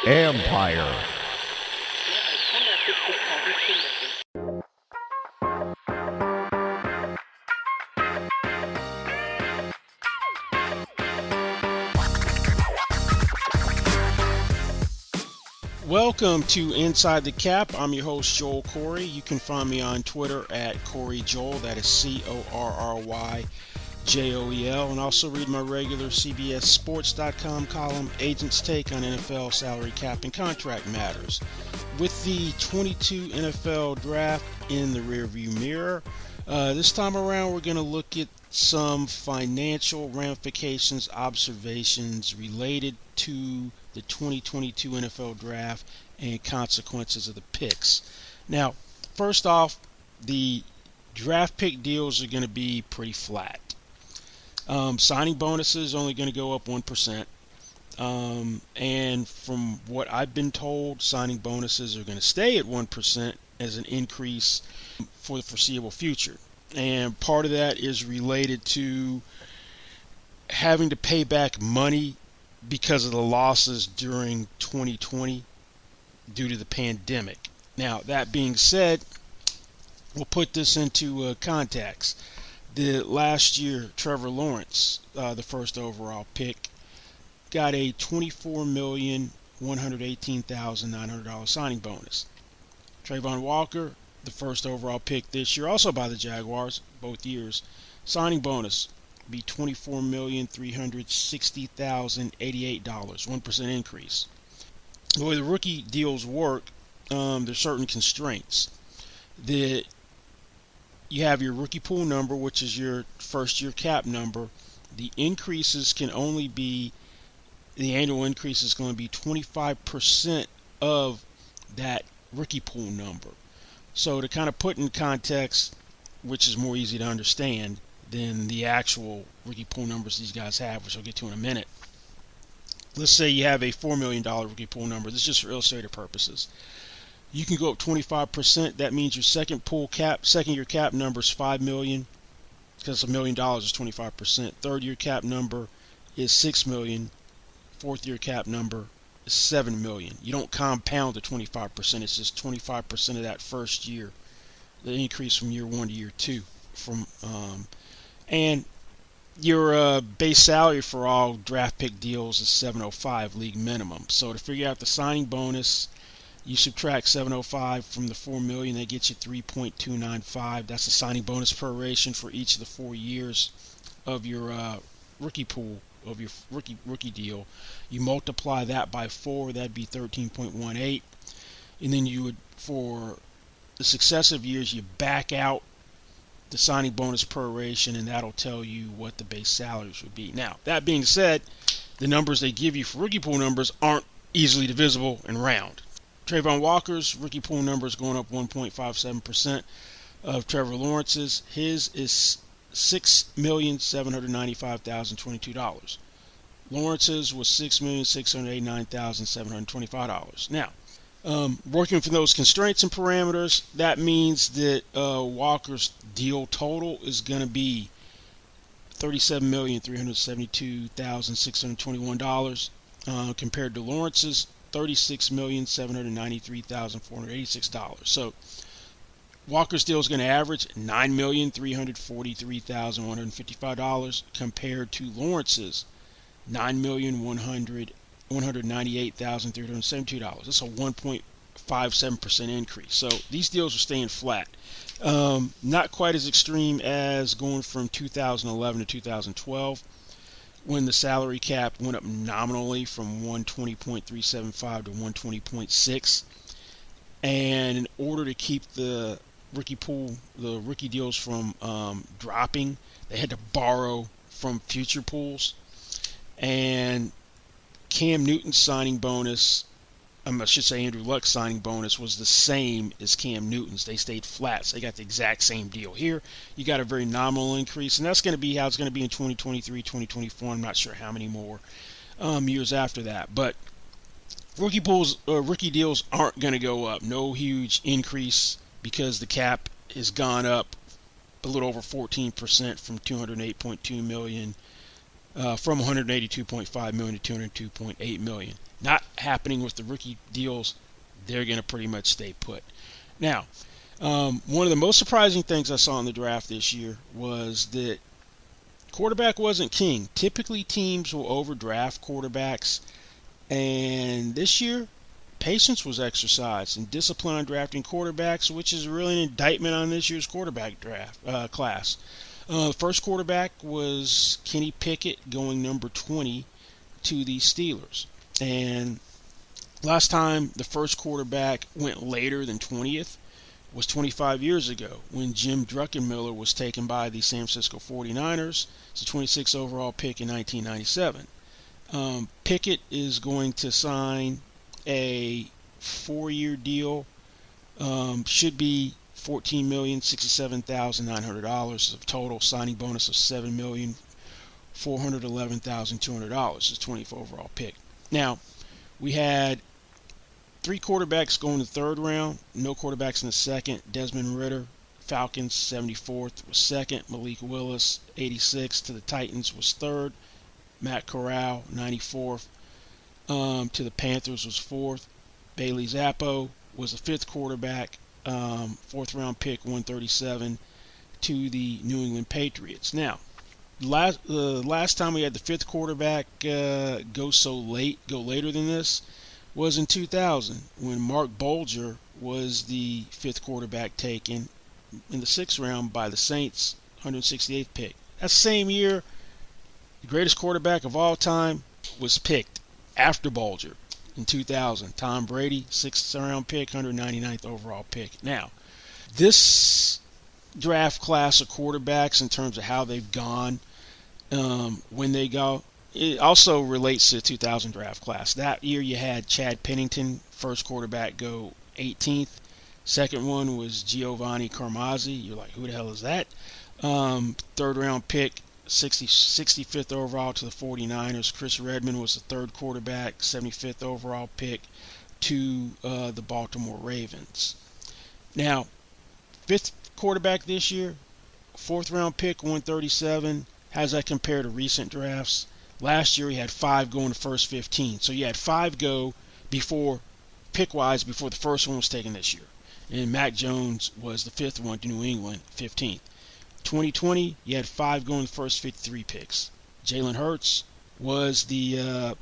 Empire. Welcome to Inside the Cap. I'm your host, Joel Corey. You can find me on Twitter at Corey Joel. That is CORRYJOEL. And also read my regular CBSSports.com column, Agent's Take on NFL salary cap and contract matters. With the 22 NFL draft in the rearview mirror, this time around we're going to look at some financial ramifications, observations related to the 2022 NFL draft and consequences of the picks. Now, first off, the draft pick deals are going to be pretty flat. Signing bonuses only going to go up 1%. And from what I've been told, signing bonuses are going to stay at 1% as an increase for the foreseeable future. And part of that is related to having to pay back money because of the losses during 2020 due to the pandemic. Now, that being said, we'll put this into context. The last year, Trevor Lawrence, the first overall pick, got a $24,118,900 signing bonus. Trayvon Walker, the first overall pick this year, also by the Jaguars, both years, signing bonus be $24,360,088, 1% increase. The way the rookie deals work, there's certain constraints. That you have your rookie pool number, which is your first year cap number. The increases can only be, the annual increase is going to be 25% of that rookie pool number. So to kind of put in context, which is more easy to understand than the actual rookie pool numbers these guys have, which I'll get to in a minute. Let's say you have a $4 million rookie pool number. This is just for illustrative purposes. You can go up 25%. That means your second year cap number is $5 million, because $1 million is 25%. Third year cap number is $6 million. Fourth year cap number is $7 million. You don't compound the 25%. It's just 25% of that first year, the increase from year 1 to year 2. And your base salary for all draft pick deals is $705 league minimum. So to figure out the signing bonus, you subtract $705 from the $4 million. That gets you $3.295. That's the signing bonus proration for each of the 4 years of your rookie pool, of your rookie deal. You multiply that by 4, that'd be 13.18. And then you would, for the successive years, you back out the signing bonus proration, and that'll tell you what the base salaries would be. Now, that being said, the numbers they give you for rookie pool numbers aren't easily divisible and round. Trayvon Walker's rookie pool number is going up 1.57% of Trevor Lawrence's. His is $6,795,022. Lawrence's was $6,689,725. Now, working for those constraints and parameters, that means that Walker's deal total is going to be $37,372,621 compared to Lawrence's $36,793,486. So Walker's deal is going to average $9,343,155 compared to Lawrence's $9,198,372. That's a 1.57% increase. So these deals are staying flat. Not quite as extreme as going from 2011 to 2012, when the salary cap went up nominally from 120.375 to 120.6. And in order to keep the rookie deals from dropping, they had to borrow from future pools. And Cam Newton's signing bonus, I should say Andrew Luck's signing bonus, was the same as Cam Newton's. They stayed flat, so they got the exact same deal. Here, you got a very nominal increase, and that's going to be how it's going to be in 2023, 2024. I'm not sure how many more years after that. But rookie deals aren't going to go up. No huge increase, because the cap has gone up a little over 14% from $208.2 million from 182.5 million to 202.8 million. Not happening with the rookie deals. They're going to pretty much stay put. Now, one of the most surprising things I saw in the draft this year was that quarterback wasn't king. Typically, teams will overdraft quarterbacks, and this year, patience was exercised and discipline on drafting quarterbacks, which is really an indictment on this year's quarterback draft class. First quarterback was Kenny Pickett, going number 20 to the Steelers. And last time the first quarterback went later than 20th was 25 years ago when Jim Druckenmiller was taken by the San Francisco 49ers. It's a 26th overall pick in 1997. Pickett is going to sign a 4-year deal. Should be $14,067,900 of total, signing bonus of $7,411,200. It's a 20th overall pick. Now, we had 3 quarterbacks going in the third round, no quarterbacks in the second. Desmond Ridder, Falcons, 74th, was second. Malik Willis, 86th, to the Titans, was third. Matt Corral, 94th, to the Panthers, was fourth. Bailey Zappo was the 5th quarterback, 4th round pick, 137, to the New England Patriots. Now, last time we had the 5th quarterback go later than this was in 2000 when Mark Bolger was the 5th quarterback taken in the 6th round by the Saints, 168th pick. That same year, the greatest quarterback of all time was picked after Bolger in 2000. Tom Brady, 6th round pick, 199th overall pick. Now, this draft class of quarterbacks, in terms of how they've gone, when they go, it also relates to the 2000 draft class. That year you had Chad Pennington, first quarterback, go 18th. Second one was Giovanni Carmazzi. You're like, who the hell is that? 3rd round pick, 65th overall, to the 49ers. Chris Redman was the 3rd quarterback, 75th overall pick, to the Baltimore Ravens. Now, 5th quarterback this year, 4th round pick, 137. How does that compare to recent drafts? Last year he had 5 go in the first 15. So you had 5 go pick-wise before the first one was taken this year. And Mac Jones was the 5th one to New England, 15th. 2020, you had 5 go in the first 53 picks. Jalen Hurts was the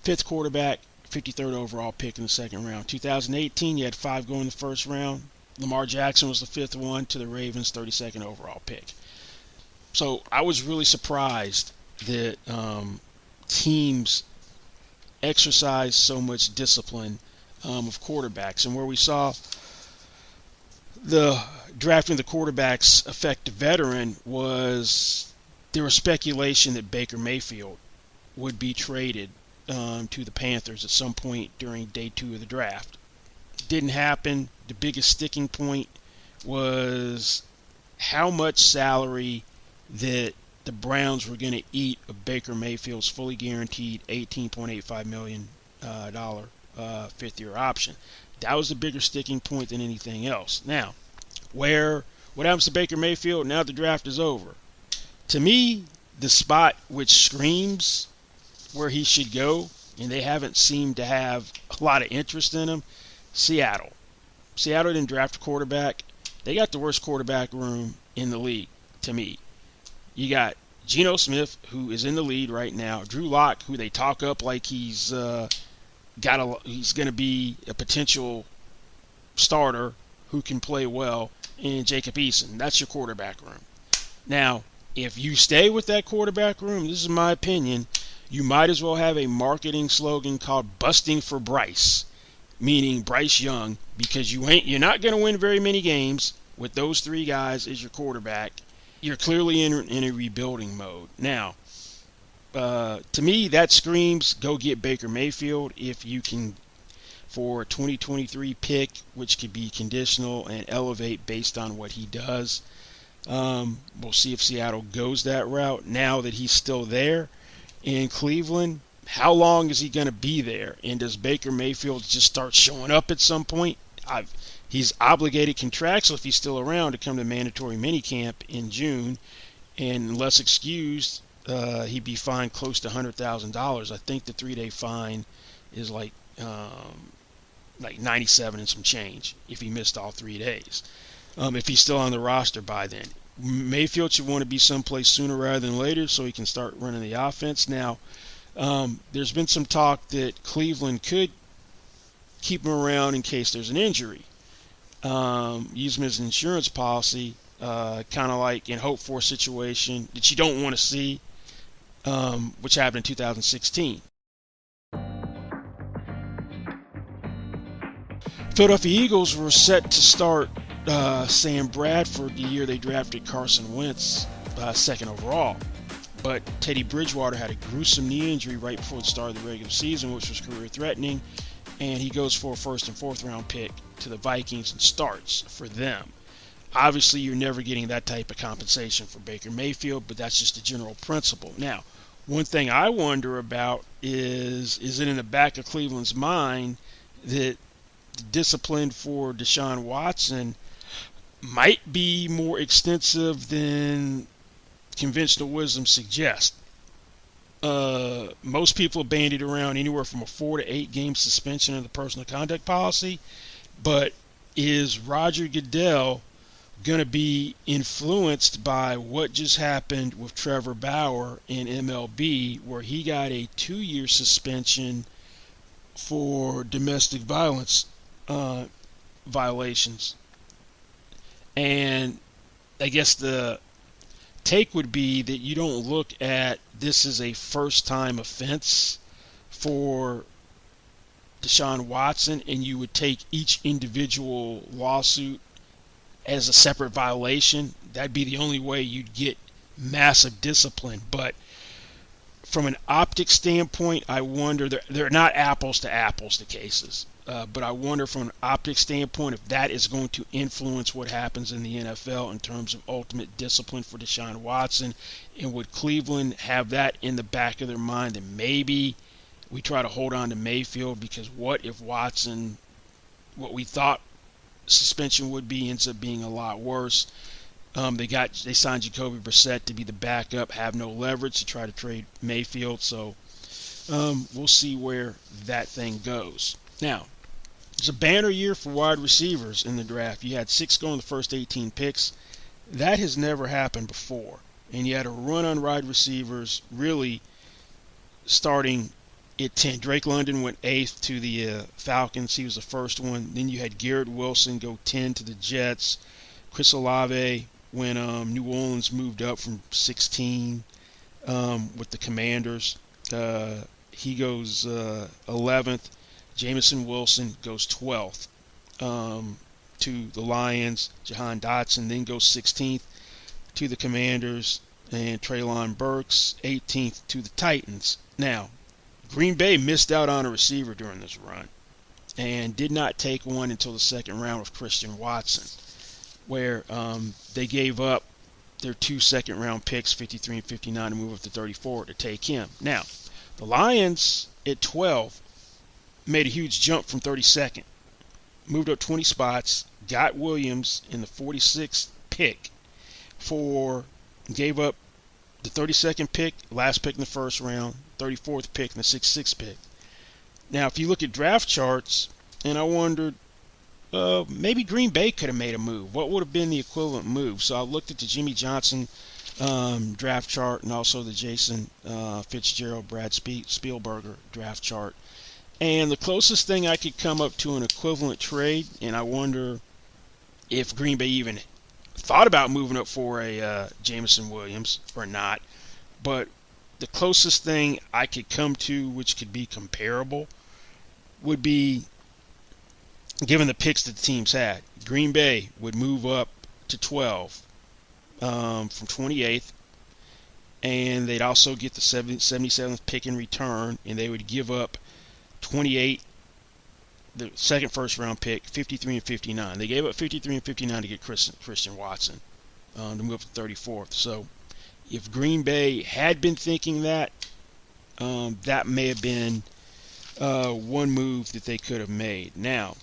5th quarterback, 53rd overall pick in the 2nd round. 2018, you had 5 go in the 1st round. Lamar Jackson was the 5th one to the Ravens, 32nd overall pick. So I was really surprised that teams exercise so much discipline of quarterbacks, and where we saw the drafting the quarterbacks affect the veteran was there was speculation that Baker Mayfield would be traded to the Panthers at some point during day 2 of the draft. Didn't happen. The biggest sticking point was how much salary that the Browns were going to eat of Baker Mayfield's fully guaranteed $18.85 million 5th-year option. That was the bigger sticking point than anything else. Now, what happens to Baker Mayfield now the draft is over? To me, the spot which screams where he should go, and they haven't seemed to have a lot of interest in him, Seattle. Seattle didn't draft a quarterback. They got the worst quarterback room in the league, to me. You got Geno Smith, who is in the lead right now. Drew Lock, who they talk up like he's going to be a potential starter who can play well, and Jacob Eason. That's your quarterback room. Now, if you stay with that quarterback room, this is my opinion, you might as well have a marketing slogan called "Busting for Bryce," meaning Bryce Young, because you're not going to win very many games with those 3 guys as your quarterback. You're clearly in a rebuilding mode. Now, to me, that screams go get Baker Mayfield if you can, for a 2023 pick, which could be conditional and elevate based on what he does. We'll see if Seattle goes that route now that he's still there. In Cleveland, how long is he going to be there? And does Baker Mayfield just start showing up at some point? He's obligated contractual if he's still around to come to mandatory minicamp in June, and unless excused, he'd be fined close to $100,000. I think the 3-day fine is like 97 and some change if he missed all 3 days. If he's still on the roster by then. Mayfield should want to be someplace sooner rather than later so he can start running the offense. Now, there's been some talk that Cleveland could keep him around in case there's an injury. Use him as an insurance policy, kind of like in hope for a situation that you don't want to see, which happened in 2016. Philadelphia Eagles were set to start Sam Bradford the year they drafted Carson Wentz second overall. But Teddy Bridgewater had a gruesome knee injury right before the start of the regular season, which was career-threatening, and he goes for a first and fourth round pick to the Vikings and starts for them. Obviously, you're never getting that type of compensation for Baker Mayfield, but that's just a general principle. Now, one thing I wonder about is it in the back of Cleveland's mind that the discipline for Deshaun Watson might be more extensive than conventional wisdom suggests. Most people bandied around anywhere from a 4 to 8 game suspension of the personal conduct policy, but is Roger Goodell going to be influenced by what just happened with Trevor Bauer in MLB, where he got a 2-year suspension for domestic violence violations? And I guess the take would be that you don't look at this as a first-time offense for Deshaun Watson, and you would take each individual lawsuit as a separate violation. That'd be the only way you'd get massive discipline. But from an optics standpoint, I wonder, they're not apples to apples, the cases. But I wonder from an optics standpoint if that is going to influence what happens in the NFL in terms of ultimate discipline for Deshaun Watson. And would Cleveland have that in the back of their mind that maybe we try to hold on to Mayfield, because what if Watson, what we thought suspension would be, ends up being a lot worse? They signed Jacoby Brissett to be the backup, have no leverage to try to trade Mayfield. So we'll see where that thing goes. Now, it's a banner year for wide receivers in the draft. You had 6 go in the first 18 picks. That has never happened before. And you had a run on wide receivers really starting at 10. Drake London went 8th to the Falcons. He was the first one. Then you had Garrett Wilson go 10 to the Jets. Chris Olave, when New Orleans moved up from 16 with the Commanders, he goes 11th. Jamison Wilson goes 12th to the Lions. Jahan Dotson then goes 16th to the Commanders. And Treylon Burks 18th to the Titans. Now, Green Bay missed out on a receiver during this run and did not take one until the second round with Christian Watson, where they gave up their 2 second-round picks, 53 and 59, to move up to 34 to take him. Now, the Lions at 12 made a huge jump from 32nd, moved up 20 spots, got Williams in the 46th pick, gave up the 32nd pick, last pick in the first round, 34th pick, and the 66th pick. Now, if you look at draft charts, and I wondered, maybe Green Bay could have made a move. What would have been the equivalent move? So I looked at the Jimmy Johnson draft chart and also the Jason Fitzgerald, Brad Spielberger draft chart. And the closest thing I could come up to an equivalent trade, and I wonder if Green Bay even thought about moving up for a Jameson Williams or not, but the closest thing I could come to, which could be comparable, would be, given the picks that the teams had, Green Bay would move up to 12 from 28th, and they'd also get the 77th pick in return, and they would give up 28, the second first-round pick, 53 and 59. They gave up 53 and 59 to get Christian Watson to move up to 34th. So if Green Bay had been thinking that, that may have been one move that they could have made. Now,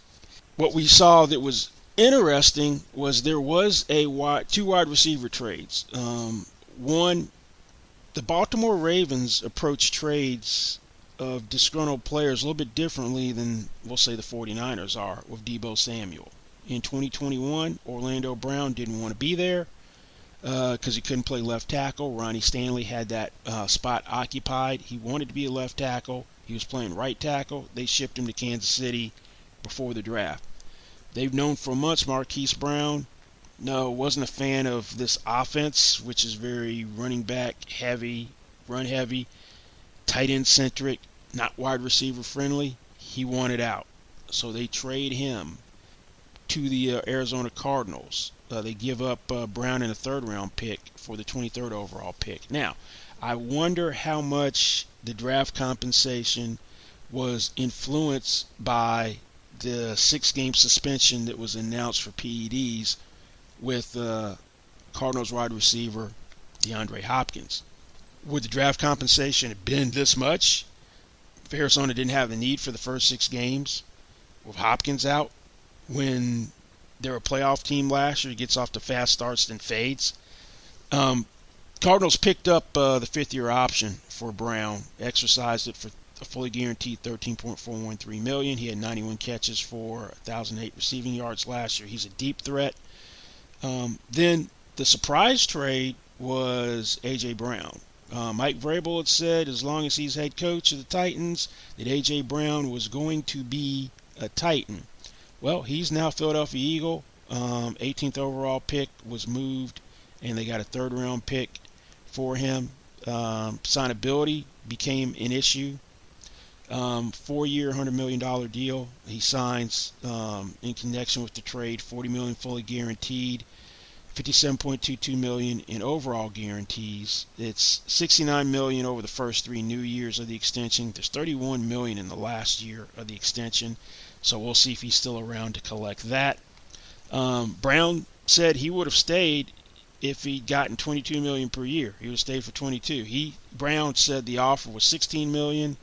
what we saw that was interesting was there was two wide receiver trades. One The Baltimore Ravens approach trades of disgruntled players a little bit differently than, we'll say, the 49ers are with Deebo Samuel. In 2021, Orlando Brown didn't want to be there because he couldn't play left tackle. Ronnie Stanley had that spot occupied. He wanted to be a left tackle. He was playing right tackle. They shipped him to Kansas City before the draft. They've known for months Marquise Brown wasn't a fan of this offense, which is very running back heavy, run heavy, tight end centric, not wide receiver friendly. He wanted out. So they trade him to the Arizona Cardinals. They give up Brown in a third-round pick for the 23rd overall pick. Now, I wonder how much the draft compensation was influenced by the 6-game suspension that was announced for PEDs with Cardinals wide receiver Deandre Hopkins. Would the draft compensation have been this much if Arizona didn't have the need for the first 6 games with Hopkins out? When they're a playoff team last year, he gets off to fast starts then fades. Cardinals picked up the 5th-year option for Brown, exercised it for a fully guaranteed $13.413 million. He had 91 catches for 1,008 receiving yards last year. He's a deep threat. Then the surprise trade was A.J. Brown. Mike Vrabel had said as long as he's head coach of the Titans that A.J. Brown was going to be a Titan. Well, he's now Philadelphia Eagle. 18th overall pick was moved, and they got a 3rd-round pick for him. Signability became an issue. 4-year, $100 million deal. He signs in connection with the trade, $40 million fully guaranteed, $57.22 million in overall guarantees. It's $69 million over the first 3 new years of the extension. There's $31 million in the last year of the extension. So we'll see if he's still around to collect that. Brown said he would have stayed if he'd gotten $22 million per year. He would have stayed for 22. Brown said the offer was $16 million,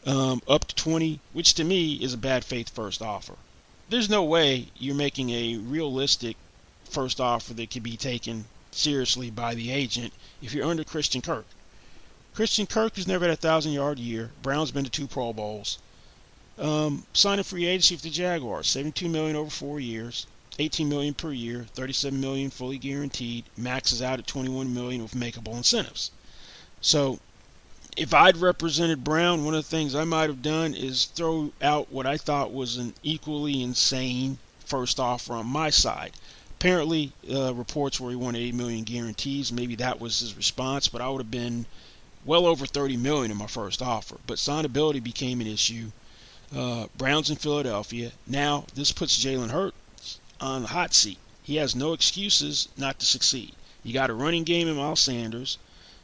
up to 20, which to me is a bad faith first offer. There's no way you're making a realistic first offer that could be taken seriously by the agent if you're under Christian Kirk. Christian Kirk has never had a 1,000-yard year. Brown's been to 2 Pro Bowls. Signing free agency for the Jaguars, $72 million over 4 years, $18 million per year, $37 million fully guaranteed, maxes out at $21 million with makeable incentives. So if I'd represented Brown, one of the things I might have done is throw out what I thought was an equally insane first offer on my side. Apparently, reports where he wanted $8 million guarantees. Maybe that was his response, but I would have been well over $30 million in my first offer. But signability became an issue. Brown's in Philadelphia. Now, this puts Jalen Hurts on the hot seat. He has no excuses not to succeed. You got a running game in Miles Sanders.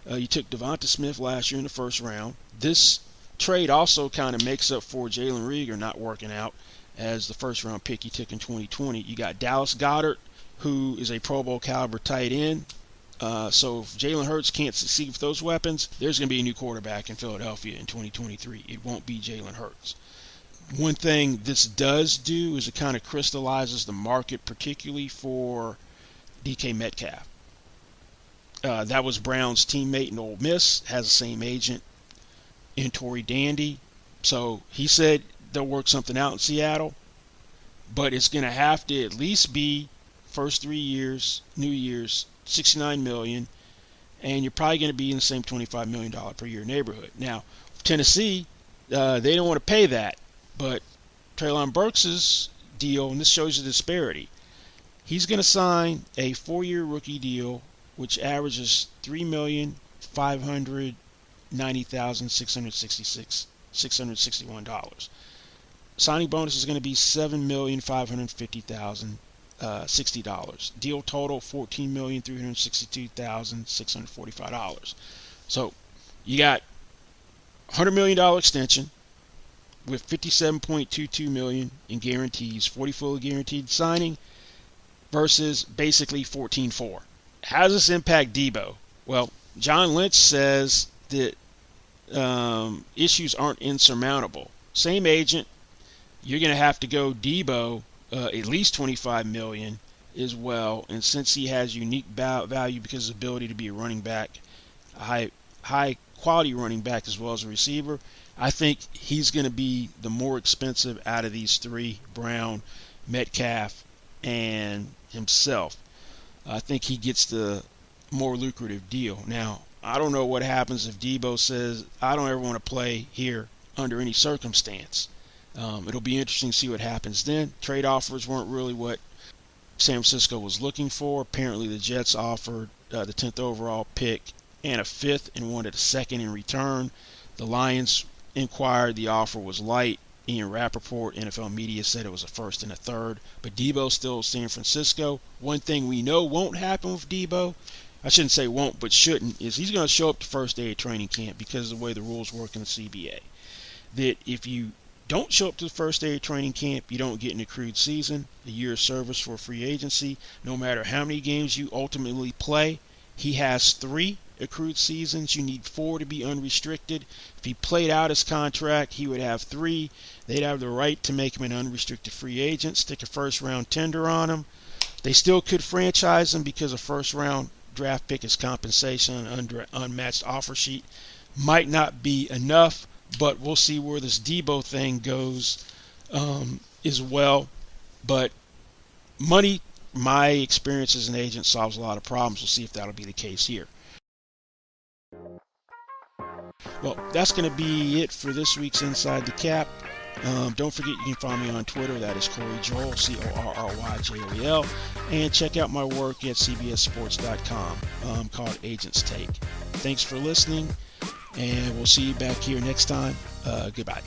You took Devonta Smith last year in the 1st round. This trade also kind of makes up for Jalen Reagor not working out as the 1st-round pick he took in 2020. You got Dallas Goedert, who is a Pro Bowl caliber tight end. So if Jalen Hurts can't succeed with those weapons, there's going to be a new quarterback in Philadelphia in 2023. It won't be Jalen Hurts. One thing this does do is it kind of crystallizes the market, particularly for DK Metcalf. That was Brown's teammate in Ole Miss, has the same agent in Torrey Dandy. So he said they'll work something out in Seattle, but it's going to have to at least be first 3 years, New Year's, $69 million, and you're probably going to be in the same $25 million per year neighborhood. Now, Tennessee, they don't want to pay that. But Treylon Burks' deal, and this shows you the disparity, he's going to sign a 4-year rookie deal, which averages $3,590,661. Signing bonus is going to be $7,550,060. Deal total $14,362,645. So you got $100 million extension with $57.22 million in guarantees, 40 fully guaranteed signing versus basically 14.4. How does this impact Deebo? Well, John Lynch says that issues aren't insurmountable. Same agent, you're going to have to go Deebo at least $25 million as well. And since he has unique value because of his ability to be a running back, high quality running back as well as a receiver. I think he's going to be the more expensive out of these three, Brown, Metcalf, and himself. I think he gets the more lucrative deal. Now, I don't know what happens if Deebo says, I don't ever want to play here under any circumstance. It'll be interesting to see what happens then. Trade offers weren't really what San Francisco was looking for. Apparently, the Jets offered the 10th overall pick and a 5th and wanted a 2nd in return. The Lions inquired. The offer was light. Ian Rappaport, NFL media, said it was a 1st and a 3rd. But Deebo's still San Francisco. One thing we know won't happen with Deebo, I shouldn't say won't, but shouldn't, is he's going to show up the first day of training camp because of the way the rules work in the CBA. That if you don't show up to the first day of training camp, you don't get an accrued season, a year of service for free agency. No matter how many games you ultimately play, he has 3 accrued seasons. You need 4 to be unrestricted. If he played out his contract, he would have 3. They'd have the right to make him an unrestricted free agent, stick a first-round tender on him. They still could franchise him because a first-round draft pick is compensation under an unmatched offer sheet. Might not be enough, but we'll see where this Deebo thing goes as well. But money, my experience as an agent, solves a lot of problems. We'll see if that'll be the case here. Well, that's going to be it for this week's Inside the Cap. Don't forget you can find me on Twitter. That is Corey Joel, CorryJoel. And check out my work at cbssports.com called Agents Take. Thanks for listening, and we'll see you back here next time. Goodbye.